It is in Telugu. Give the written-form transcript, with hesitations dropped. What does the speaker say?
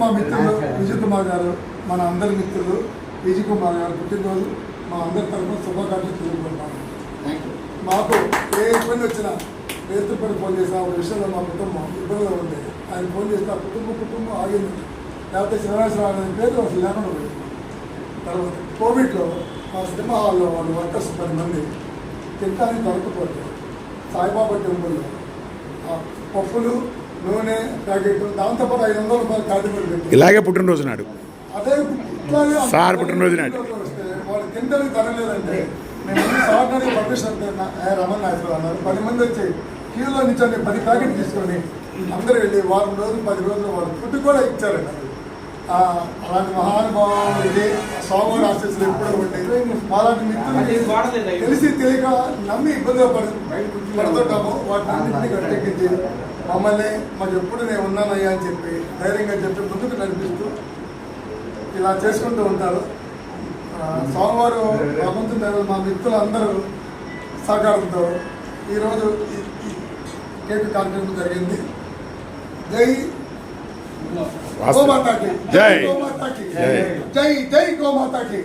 మా మిత్రులు విజయ్ కుమార్ గారు, మన అందరి మిత్రులు విజయ్ కుమార్ గారు పుట్టినరోజు మా అందరి తరఫున శుభాకాంక్షలు తెలుపుకుంటాను. మాకు ఏ ఇబ్బంది వచ్చినా రైతుపడి ఫోన్ చేసిన ఒక విషయంలో మా కుటుంబం ఇబ్బందిలో ఉండేది. ఆయన ఫోన్ చేస్తే ఆ కుటుంబం ఆగింది. లేకపోతే శ్రీనివాసరావు అనే పేరు అసలు లేకుండా పోయింది. తర్వాత కోవిడ్లో మా సినిమా హాల్లో వాళ్ళు వర్కర్స్ 10 మంది తింటానికి దొరకపోతే సాయిబాబా టెంపుల్లో పప్పులు, నూనె ప్యాకెట్, దాంతోపాటు 500 రూపాయలు కాటిపడి పెట్టి ఇలాగే పుట్టినరోజు నాడు అదే ఇట్లాగే సార్ పుట్టినరోజు నాడు వస్తే వాళ్ళు తింటానికి ధరలేదంటే మేము సార్ని పర్మిషన్ రమణ నాయకులు అన్నారు. 10 మంది వచ్చి క్యూలో నుంచి 10 ప్యాకెట్ తీసుకొని అందరూ వెళ్ళి వారం రోజులు 10 రోజులు వాళ్ళు ఫుడ్ కూడా ఇచ్చారండి. అలాంటి మహానుభావం ఇది స్వామివారి ఆశీస్సులు ఎప్పుడూ ఉంటాయి. అలాంటి మిత్రులు తెలిసి తెలియక నమ్మి ఇబ్బందిగా పడుతుంటాము. వాటిని గట్టెక్కించి మమ్మల్ని మాకు ఎప్పుడు నేను ఉన్నానయ్యా అని చెప్పి ధైర్యంగా చెప్పి ముందుకు నడిపిస్తూ ఇలా చేసుకుంటూ ఉంటారు. స్వామివారు భగవంతుని మా మిత్రులు అందరూ సహకారంతో ఈరోజు కేక్ కార్యక్రమం జరిగింది. జై గోమాతాకి, జై గోమాతాకి, జై జై గోమాతాకి.